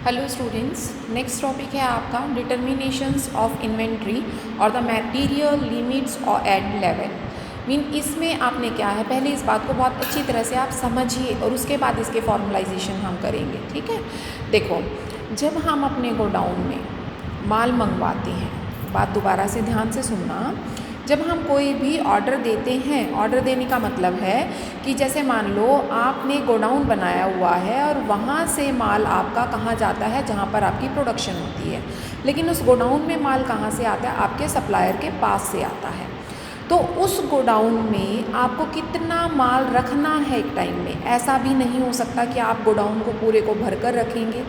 Hello students, next topic है आपका डिटर्मिनेशंस of inventory और द मटेरियल लिमिट्स और एट लेवल। इसमें आपने क्या है, पहले इस बात को बहुत अच्छी तरह से आप समझिए और उसके बाद इसके फॉर्मलाइजेशन हम करेंगे। ठीक है, देखो, जब हम अपने गोडाउन में माल मंगवाते हैं, बात दोबारा से ध्यान से सुनना, जब हम कोई भी ऑर्डर देते हैं, ऑर्डर देने का मतलब है कि जैसे मान लो आपने गोडाउन बनाया हुआ है और वहाँ से माल आपका कहाँ जाता है, जहाँ पर आपकी प्रोडक्शन होती है, लेकिन उस गोडाउन में माल कहाँ से आता है, आपके सप्लायर के पास से आता है। तो उस गोडाउन में आपको कितना माल रखना है एक टाइम में, ऐसा भी नहीं हो सकता कि आप गोडाउन को पूरे को भरकर रखेंगे।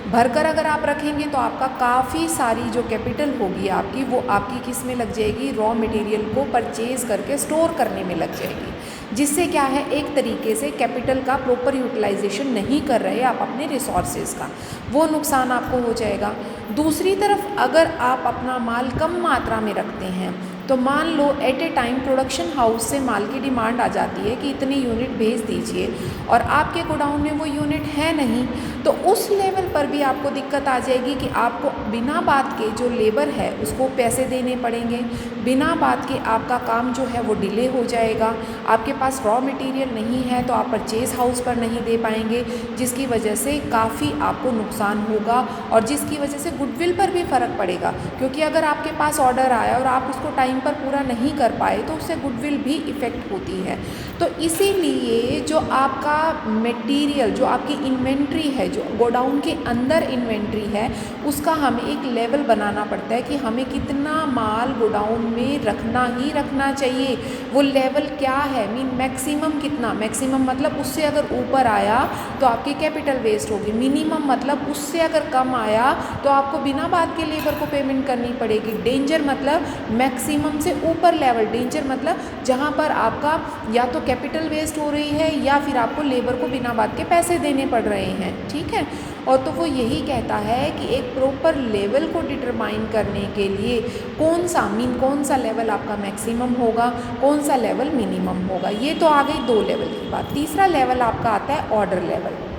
भरकर अगर आप रखेंगे तो आपका काफ़ी सारी जो कैपिटल होगी आपकी, वो आपकी किस में लग जाएगी, रॉ मटेरियल को परचेज़ करके स्टोर करने में लग जाएगी, जिससे क्या है, एक तरीके से कैपिटल का प्रॉपर यूटिलाइजेशन नहीं कर रहे आप अपने रिसोर्सेज का, वो नुकसान आपको हो जाएगा। दूसरी तरफ अगर आप अपना माल कम मात्रा में रखते हैं तो मान लो at a time production house से माल की डिमांड आ जाती है कि इतने यूनिट भेज दीजिए और आपके गोडाउन में वो यूनिट है नहीं, तो उस लेवल पर भी आपको दिक्कत आ जाएगी कि आपको बिना बात के जो लेबर है उसको पैसे देने पड़ेंगे, बिना बात के आपका काम जो है वो डिले हो जाएगा, आपके पास रॉ मटेरियल नहीं है तो आप परचेज हाउस पर नहीं दे पाएंगे, जिसकी वजह से काफ़ी आपको नुकसान होगा और जिसकी वजह से गुडविल पर भी फ़र्क पड़ेगा, क्योंकि अगर आपके पास ऑर्डर आया और आप उसको टाइम पर पूरा नहीं कर पाए तो उससे गुडविल भी इफ़ेक्ट होती है। तो इसीलिए जो आपका मटेरियल, जो आपकी इन्वेंट्री है, जो गोडाउन के अंदर इन्वेंट्री है, उसका हमें एक लेवल बनाना पड़ता है कि हमें कितना माल गोडाउन में रखना ही रखना चाहिए। वो लेवल क्या है, मैक्सिमम कितना, मैक्सिमम मतलब उससे अगर ऊपर आया तो आपकी कैपिटल वेस्ट होगी, मिनिमम मतलब उससे अगर कम आया तो आपको बिना बात के लेबर को पेमेंट करनी पड़ेगी। डेंजर मतलब मैक्सिमम से ऊपर लेवल, डेंजर मतलब जहाँ पर आपका या तो कैपिटल वेस्ट हो रही है या फिर आपको लेबर को बिना बात के पैसे देने पड़ रहे हैं। ठीक है, और तो वो यही कहता है कि एक प्रॉपर लेवल को डिटरमाइन करने के लिए कौन सा लेवल आपका मैक्सिमम होगा, कौन सा लेवल मिनिमम होगा। ये तो आ गई 2 लेवल की बात। तीसरा लेवल आपका आता है ऑर्डर लेवल।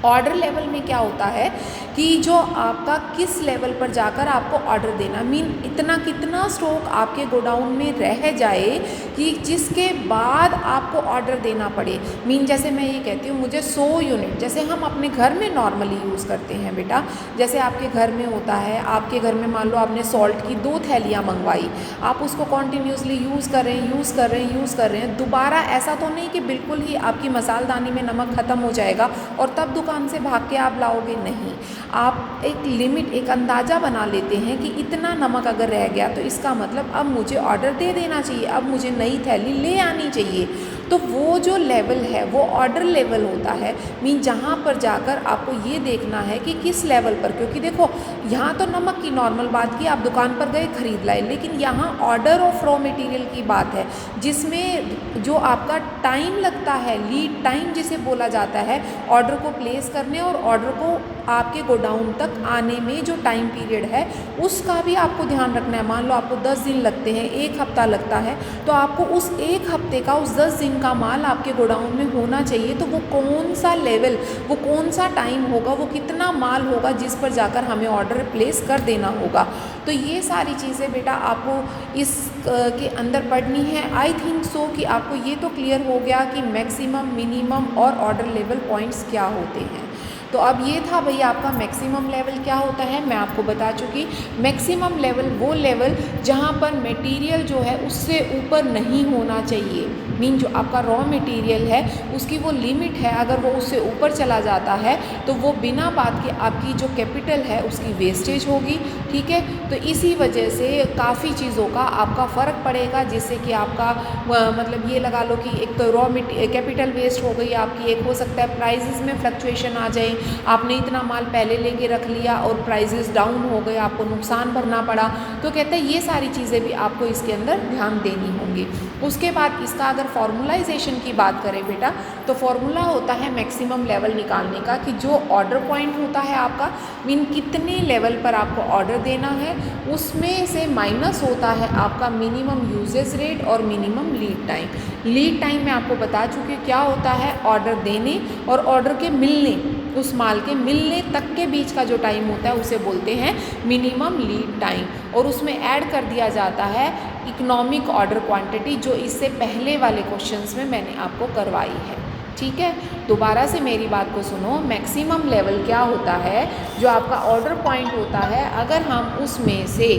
ऑर्डर लेवल में क्या होता है कि जो आपका किस लेवल पर जाकर आपको ऑर्डर देना, इतना कितना स्टॉक आपके गोडाउन में रह जाए कि जिसके बाद आपको ऑर्डर देना पड़े। जैसे मैं ये कहती हूँ, मुझे 100 यूनिट, जैसे हम अपने घर में नॉर्मली यूज़ करते हैं बेटा, जैसे आपके घर में होता है, आपके घर में मान लो आपने सॉल्ट की 2 थैलियाँ मंगवाई, आप उसको कॉन्टीन्यूसली यूज़ कर रहे हैं, दोबारा ऐसा तो नहीं कि बिल्कुल ही आपकी मसालदानी में नमक ख़त्म हो जाएगा और तब दुकान से भाग के आप लाओगे, नहीं। आप एक लिमिट, एक अंदाज़ा बना लेते हैं कि इतना नमक अगर रह गया तो इसका मतलब अब मुझे ऑर्डर दे देना चाहिए, अब मुझे नई थैली ले आनी चाहिए। तो वो जो लेवल है वो ऑर्डर लेवल होता है। जहाँ पर जाकर आपको ये देखना है कि किस लेवल पर, क्योंकि देखो यहाँ तो नमक की नॉर्मल बात की, आप दुकान पर गए खरीद लाए, लेकिन यहाँ ऑर्डर ऑफ रॉ मटेरियल की बात है, जिसमें जो आपका टाइम लगता है, लीड टाइम जिसे बोला जाता है, ऑर्डर को प्लेस करने और ऑर्डर को आपके गोडाउन तक आने में जो टाइम पीरियड है उसका भी आपको ध्यान रखना है। मान लो आपको 10 दिन लगते हैं, 1 हफ्ता लगता है, तो आपको उस 1 हफ्ते का, उस 10 दिन का माल आपके गोडाउन में होना चाहिए। तो वो कौन सा लेवल, वो कौन सा टाइम होगा, वो कितना माल होगा जिस पर जाकर हमें ऑर्डर प्लेस कर देना होगा। तो ये सारी चीज़ें बेटा आपको इस के अंदर पढ़नी है। आई थिंक सो कि आपको ये तो क्लियर हो गया कि मैक्सिमम, मिनिमम और ऑर्डर लेवल पॉइंट्स क्या होते हैं। तो अब ये था भैया आपका मैक्सिमम लेवल क्या होता है, मैं आपको बता चुकी। मैक्सिमम लेवल वो लेवल जहाँ पर मटेरियल जो है उससे ऊपर नहीं होना चाहिए, जो आपका रॉ मटेरियल है उसकी वो लिमिट है, अगर वो उससे ऊपर चला जाता है तो वो बिना बात के आपकी जो कैपिटल है उसकी वेस्टेज होगी। ठीक है, तो इसी वजह से काफ़ी चीज़ों का आपका फ़र्क पड़ेगा, जिससे कि आपका मतलब ये लगा लो कि एक तो कैपिटल वेस्ट हो गई आपकी, एक हो सकता है प्राइजेज़ में फ्लक्चुएशन आ जाए, आपने इतना माल पहले लेके रख लिया और प्राइजेस डाउन हो गए, आपको नुकसान भरना पड़ा। तो कहते हैं ये सारी चीज़ें भी आपको इसके अंदर ध्यान देनी होंगी। मिलेंगे। उसके बाद इसका अगर फॉर्मूलाइजेशन की बात करें बेटा, तो फॉर्मूला होता है मैक्सिमम लेवल निकालने का कि जो ऑर्डर पॉइंट होता है आपका, मीन कितने लेवल पर आपको ऑर्डर देना है, उसमें से माइनस होता है आपका मिनिमम यूजेस रेट और minimum lead time. Lead time मैं आपको बता चुकी हूँ क्या होता है, ऑर्डर देने और ऑर्डर के मिलने, उस माल के मिलने तक के बीच का जो टाइम होता है उसे बोलते हैं मिनिमम लीड टाइम। और उसमें ऐड कर दिया जाता है इकोनॉमिक ऑर्डर क्वांटिटी, जो इससे पहले वाले क्वेश्चंस में मैंने आपको करवाई है। ठीक है, दोबारा से मेरी बात को सुनो। मैक्सिमम लेवल क्या होता है, जो आपका ऑर्डर पॉइंट होता है, अगर हम उसमें से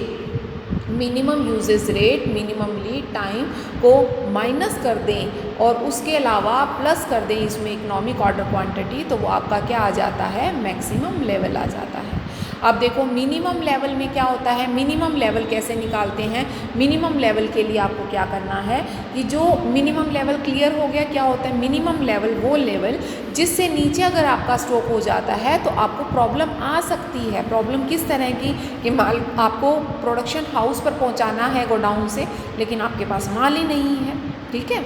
minimum uses rate, minimum lead time को माइनस कर दें और उसके अलावा प्लस कर दें इसमें इकोनॉमिक ऑर्डर क्वांटिटी, तो वो आपका क्या आ जाता है, मैक्सिमम लेवल आ जाता है। अब देखो मिनिमम लेवल में क्या होता है, मिनिमम लेवल कैसे निकालते हैं। मिनिमम लेवल के लिए आपको क्या करना है कि जो मिनिमम लेवल क्लियर हो गया, क्या होता है मिनिमम लेवल, वो लेवल जिससे नीचे अगर आपका स्टॉक हो जाता है तो आपको प्रॉब्लम आ सकती है। प्रॉब्लम किस तरह की कि माल आपको प्रोडक्शन हाउस पर पहुंचाना है गोडाउन से, लेकिन आपके पास माल ही नहीं है। ठीक है,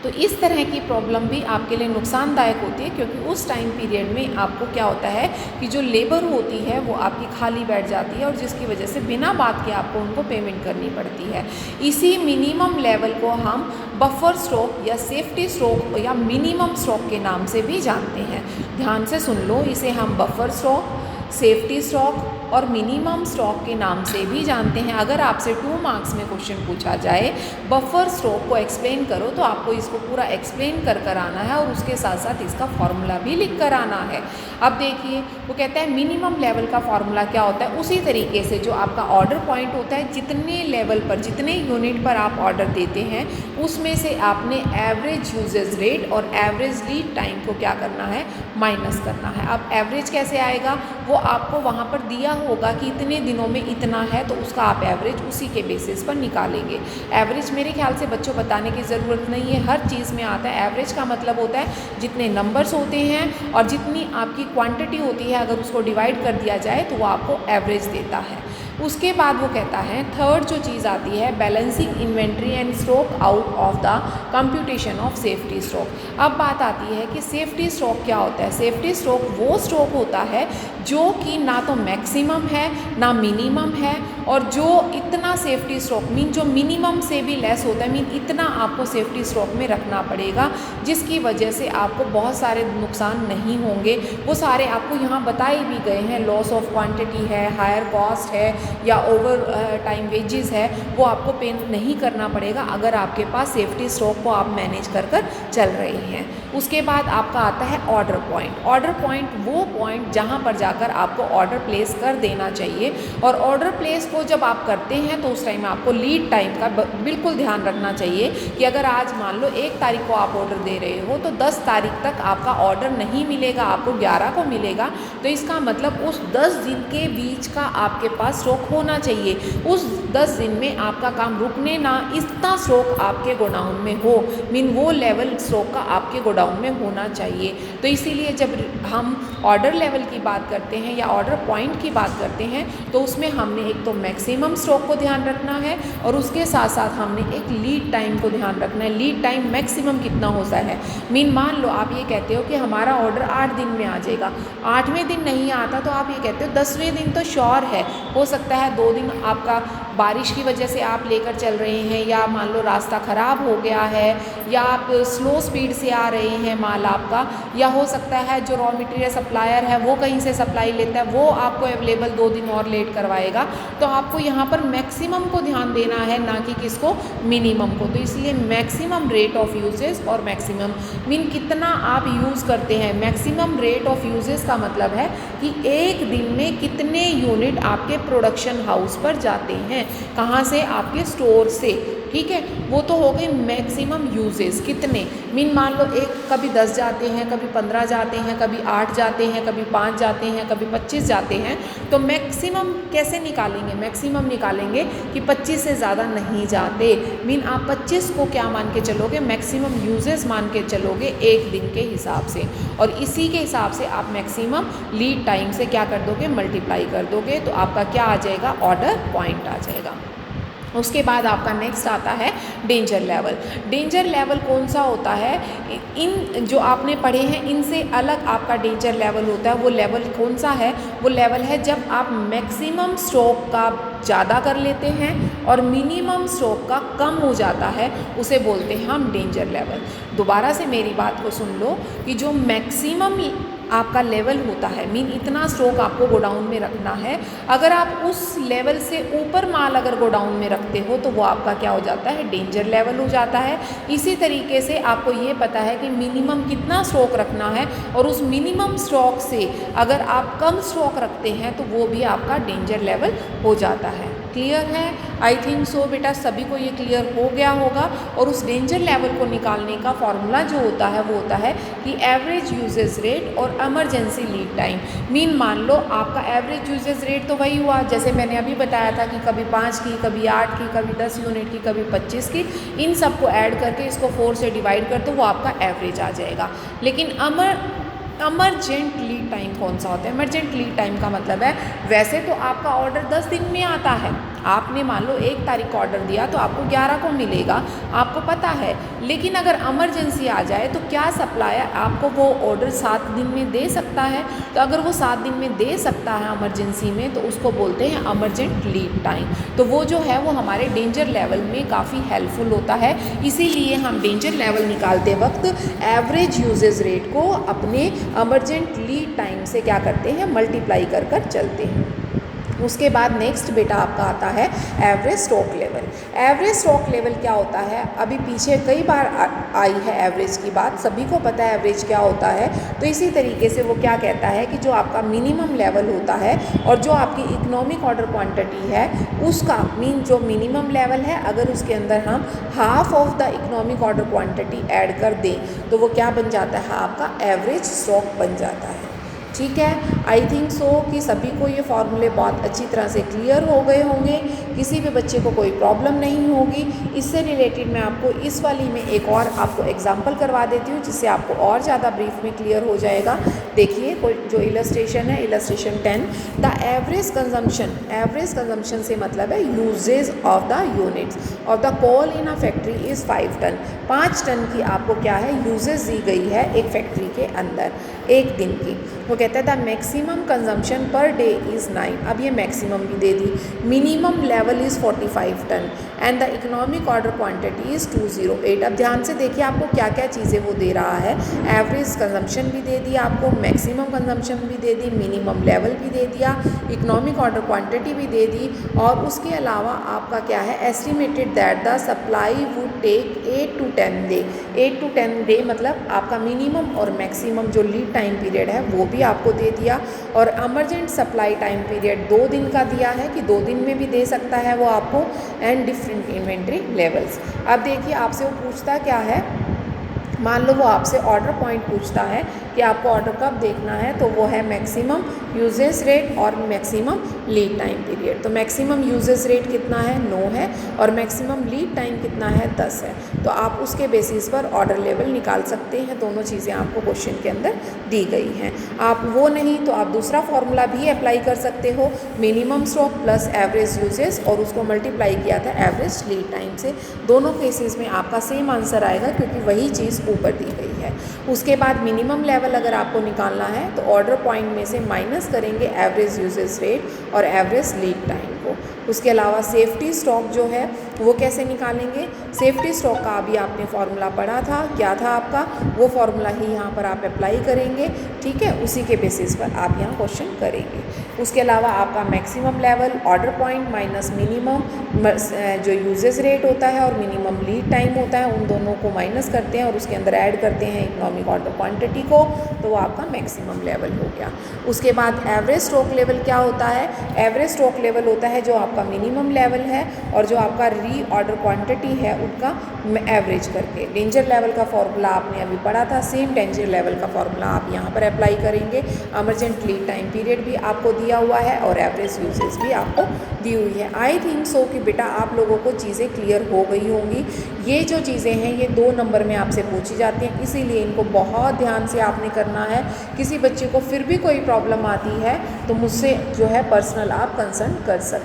तो इस तरह की प्रॉब्लम भी आपके लिए नुकसानदायक होती है, क्योंकि उस टाइम पीरियड में आपको क्या होता है कि जो लेबर होती है वो आपकी खाली बैठ जाती है और जिसकी वजह से बिना बात के आपको उनको पेमेंट करनी पड़ती है। इसी मिनिमम लेवल को हम बफर स्टॉक या सेफ्टी स्टॉक या मिनिमम स्टॉक के नाम से भी जानते हैं। ध्यान से सुन लो, इसे हम बफर स्टॉक, सेफ्टी स्टॉक और मिनिमम स्टॉक के नाम से भी जानते हैं। अगर आपसे 2 मार्क्स में क्वेश्चन पूछा जाए बफर स्टॉक को एक्सप्लेन करो, तो आपको इसको पूरा एक्सप्लेन कर आना है और उसके साथ साथ इसका फॉर्मूला भी लिख कर आना है। अब देखिए, वो कहता है मिनिमम लेवल का फॉर्मूला क्या होता है। उसी तरीके से जो आपका ऑर्डर पॉइंट होता है, जितने लेवल पर, जितने यूनिट पर आप ऑर्डर देते हैं, उसमें से आपने एवरेज यूजेज रेट और एवरेज लीड टाइम को क्या करना है, माइनस करना है। अब एवरेज कैसे आएगा, वो आपको वहाँ पर दिया होगा कि इतने दिनों में इतना है, तो उसका आप एवरेज उसी के बेसिस पर निकालेंगे। एवरेज मेरे ख्याल से बच्चों बताने की ज़रूरत नहीं है, हर चीज़ में आता है। एवरेज का मतलब होता है जितने नंबर्स होते हैं और जितनी आपकी क्वांटिटी होती है, अगर उसको डिवाइड कर दिया जाए तो वो आपको एवरेज देता है। उसके बाद वो कहता है थर्ड जो चीज़ आती है, balancing inventory and stock out of the computation of safety stock. अब बात आती है कि सेफ्टी स्टॉक क्या होता है। सेफ्टी स्टॉक वो स्टॉक होता है जो कि ना तो मैक्सिमम है ना मिनिमम है, और जो इतना सेफ्टी स्टॉक मीन जो मिनिमम से भी लेस होता है, मीन इतना आपको सेफ्टी स्टॉक में रखना पड़ेगा, जिसकी वजह से आपको बहुत सारे नुकसान नहीं होंगे। वो सारे आपको यहाँ बताए भी गए हैं, लॉस ऑफ क्वांटिटी है, हायर कॉस्ट है या ओवर टाइम वेजेस है, वो आपको पे नहीं करना पड़ेगा अगर आपके पास सेफ्टी स्टॉक को आप मैनेज कर चल रहे हैं। उसके बाद आपका आता है ऑर्डर पॉइंट। ऑर्डर पॉइंट वो पॉइंट जहाँ पर जाकर आपको ऑर्डर प्लेस कर देना चाहिए, और ऑर्डर प्लेस को जब आप करते हैं तो उस टाइम आपको लीड टाइम का बिल्कुल ध्यान रखना चाहिए कि अगर आज मान लो 1 तारीख को आप ऑर्डर दे रहे हो तो 10 तारीख तक आपका ऑर्डर नहीं मिलेगा, आपको 11 को मिलेगा। तो इसका मतलब उस 10 दिन के बीच का आपके पास स्टॉक होना चाहिए। उस 10 दिन में आपका काम रुकने ना, इतना स्टॉक आपके गोडाउन में हो, मीन वो लेवल स्टॉक का आपके गोडाउन में होना चाहिए। तो इसीलिए जब हम ऑर्डर लेवल की बात करते हैं या ऑर्डर पॉइंट की बात करते हैं, तो उसमें हमने एक तो मैक्सिमम स्टॉक को ध्यान रखना है और उसके साथ साथ हमने एक लीड टाइम को ध्यान रखना है। लीड टाइम मैक्सिमम कितना होता है, मीन मान लो आप ये कहते हो कि हमारा ऑर्डर 8 दिन में आ जाएगा, 8वें दिन नहीं आता तो आप ये कहते हो 10वें दिन तो श्योर है। हो सकता है 2 दिन आपका बारिश की वजह से आप लेकर चल रहे हैं, या मान लो रास्ता ख़राब हो गया है, या आप स्लो स्पीड से आ रहे हैं माल आपका, या हो सकता है जो रॉ मटेरियल सप्लायर है वो कहीं से सप्लाई लेता है, वो आपको अवेलेबल 2 दिन और लेट करवाएगा। तो आपको यहाँ पर मैक्सिमम को ध्यान देना है, ना कि किसको, मिनिमम को। तो इसलिए मैक्सिमम रेट ऑफ यूजेस और मैक्सिमम मीन कितना आप यूज़ करते हैं। मैक्सिमम रेट ऑफ यूजेस का मतलब है कि एक दिन में कितने यूनिट आपके प्रोडक्शन हाउस पर जाते हैं, कहाँ से, आपके स्टोर से। ठीक है, वो तो हो गई मैक्सिमम यूजेस कितने, मीन मान लो एक कभी 10 जाते हैं, कभी 15 जाते हैं, कभी 8 जाते हैं, कभी 5 जाते हैं, कभी 25 जाते हैं। तो मैक्सिमम कैसे निकालेंगे, मैक्सिमम निकालेंगे कि 25 से ज़्यादा नहीं जाते, मीन आप 25 को क्या मान के चलोगे, मैक्सिमम यूजेस मान के चलोगे एक दिन के हिसाब से, और इसी के हिसाब से आप मैक्सिमम लीड टाइम से क्या कर दोगे, मल्टीप्लाई कर दोगे, तो आपका क्या आ जाएगा, ऑर्डर पॉइंट आ जाएगा। उसके बाद आपका नेक्स्ट आता है डेंजर लेवल। डेंजर लेवल कौन सा होता है? इन जो आपने पढ़े हैं इनसे अलग आपका डेंजर लेवल होता है। वो लेवल कौन सा है? वो लेवल है जब आप मैक्सिमम स्ट्रोक का ज़्यादा कर लेते हैं और मिनिमम स्ट्रोक का कम हो जाता है, उसे बोलते हैं हम डेंजर लेवल। दोबारा से मेरी बात को सुन लो कि जो मैक्सिमम आपका लेवल होता है, मीन इतना स्ट्रोक आपको गोडाउन में रखना है, अगर आप उस लेवल से ऊपर माल अगर गोडाउन में रखते हो तो वो आपका क्या हो जाता है? डेंजर लेवल हो जाता है। इसी तरीके से आपको ये पता है कि मिनिमम कितना स्ट्रोक रखना है और उस मिनिमम स्ट्रोक से अगर आप कम स्ट्रोक रखते हैं तो वो भी आपका डेंजर लेवल हो जाता है। क्लियर है? आई थिंक सो बेटा सभी को ये क्लियर हो गया होगा। और उस डेंजर लेवल को निकालने का फॉर्मूला जो होता है वो होता है कि एवरेज यूजेज रेट और इमरजेंसी लीड टाइम। मीन मान लो आपका एवरेज यूजेज रेट तो वही हुआ जैसे मैंने अभी बताया था कि कभी 5 की, कभी 8 की, कभी 10 यूनिट की, कभी 25 की। इन सब को ऐड करके इसको 4 से डिवाइड कर दो, वो आपका एवरेज आ जाएगा। लेकिन इमरजेंट लीड टाइम कौन सा होता है? इमरजेंट लीड टाइम का मतलब है वैसे तो आपका ऑर्डर 10 दिन में आता है, आपने मान लो 1 तारीख को ऑर्डर दिया तो आपको 11 को मिलेगा, आपको पता है। लेकिन अगर इमरजेंसी आ जाए तो क्या सप्लायर आपको वो ऑर्डर 7 दिन में दे सकता है? तो अगर वो 7 दिन में दे सकता है इमरजेंसी में तो उसको बोलते हैं इमरजेंट लीड टाइम। तो वो जो है वो हमारे डेंजर लेवल में काफ़ी हेल्पफुल होता है। इसीलिए हम डेंजर लेवल निकालते वक्त एवरेज यूजेज रेट को अपने इमरजेंट लीड टाइम से क्या करते हैं? मल्टीप्लाई कर कर चलते हैं। उसके बाद नेक्स्ट बेटा आपका आता है average stock level. Average stock level क्या होता है? अभी पीछे कई बार आई है एवरेज की बात, सभी को पता है एवरेज क्या होता है। तो इसी तरीके से वो क्या कहता है कि जो आपका मिनिमम लेवल होता है और जो आपकी इकोनॉमिक ऑर्डर क्वांटिटी है उसका मीन जो मिनिमम लेवल है अगर उसके अंदर हम half of the economic order quantity add कर दें तो वो क्या बन जाता है? आपका एवरेज स्टॉक बन जाता है। ठीक है, आई थिंक सो कि सभी को ये फॉर्मूले बहुत अच्छी तरह से क्लियर हो गए होंगे, किसी भी बच्चे को कोई प्रॉब्लम नहीं होगी। इससे रिलेटेड मैं आपको इस वाली में एक और आपको एग्जांपल करवा देती हूँ जिससे आपको और ज़्यादा ब्रीफ में क्लियर हो जाएगा। देखिए कोई जो इलस्ट्रेशन है, इलस्ट्रेशन 10, द एवरेज कंजम्पशन से मतलब है usages of the units of the coal in a factory is 5 ton. 5 ton की आपको क्या है? यूजेज दी गई है एक फैक्ट्री के अंदर एक दिन की। वो कहता है the maximum consumption per day is 9। अब ये मैक्सिमम भी दे दी, minimum level is 45 ton and the economic order quantity is 208। अब ध्यान से देखिए आपको क्या क्या चीज़ें वो दे रहा है। एवरेज कंजम्पशन भी दे दी आपको, मैक्सिमम कंजम्पशन भी दे दी, मिनिमम लेवल भी दे दिया, इकोनॉमिक ऑर्डर क्वांटिटी भी दे दी और उसके अलावा आपका क्या है? Estimated that the supply would take 8 to 10 day. 8 to 10 day मतलब आपका मिनिमम और मैक्सिमम जो लीड टाइम पीरियड है वो भी आपको दे दिया। और इमरजेंट सप्लाई टाइम पीरियड 2 दिन का दिया है कि 2 दिन में भी दे सकता है वो आपको, एंड डिफरेंट इन्वेंट्री लेवल्स। अब देखिए आपसे वो पूछता क्या है, मान लो वो आपसे ऑर्डर पॉइंट पूछता है कि आपको ऑर्डर कब देखना है, तो वो है मैक्सिमम यूजेस रेट और मैक्सिमम लीड टाइम पीरियड। तो मैक्सिमम यूजेस रेट कितना है? 9 है और मैक्सिमम लीड टाइम कितना है? 10 है। तो आप उसके बेसिस पर ऑर्डर लेवल निकाल सकते हैं। दोनों चीज़ें आपको क्वेश्चन के अंदर दी गई हैं। आप वो नहीं तो आप दूसरा फॉर्मूला भी अप्लाई कर सकते हो, minimum stock plus average uses और उसको मल्टीप्लाई किया था एवरेज लीड टाइम से। दोनों केसेस में आपका सेम आंसर आएगा क्योंकि वही चीज़ ऊपर दी गई है। उसके बाद मिनिमम लेवल अगर आपको निकालना है तो ऑर्डर पॉइंट में से माइनस करेंगे एवरेज यूजेस रेट और एवरेज लीड टाइम को। उसके अलावा सेफ्टी स्टॉक जो है वो कैसे निकालेंगे? सेफ्टी स्टॉक का अभी आपने फॉर्मूला पढ़ा था, क्या था आपका? वो फॉर्मूला ही यहाँ पर आप अप्लाई करेंगे। ठीक है, उसी के बेसिस पर आप यहाँ क्वेश्चन करेंगे। उसके अलावा आपका maximum level, order point minus minimum जो यूजेस रेट होता है और मिनिमम लीड टाइम होता है, उन दोनों को माइनस करते हैं और उसके अंदर ऐड करते हैं इकोनॉमिक ऑर्डर क्वांटिटी को, तो वो आपका मैक्सिमम लेवल हो गया। उसके बाद एवरेज स्टॉक लेवल क्या होता है? एवरेज स्टॉक लेवल होता है जो आपका मिनिमम लेवल है और जो आपका री ऑर्डर क्वांटिटी है उनका एवरेज करके। डेंजर लेवल का फॉर्मूला आपने अभी पढ़ा था, सेम डेंजर लेवल का फॉर्मूला आप यहाँ पर अप्लाई करेंगे। इमरजेंट लीड टाइम पीरियड भी आपको दिया हुआ है और एवरेज यूजेस भी आपको दी हुई है। आई थिंक सो कि बेटा आप लोगों को चीज़ें क्लियर हो गई होंगी। ये जो चीज़ें हैं ये 2 नंबर में आपसे पूछी जाती हैं, इसीलिए इनको बहुत ध्यान से आपने करना है। किसी बच्चे को फिर भी कोई प्रॉब्लम आती है तो मुझसे जो है पर्सनल आप कंसल्ट कर सकते हैं।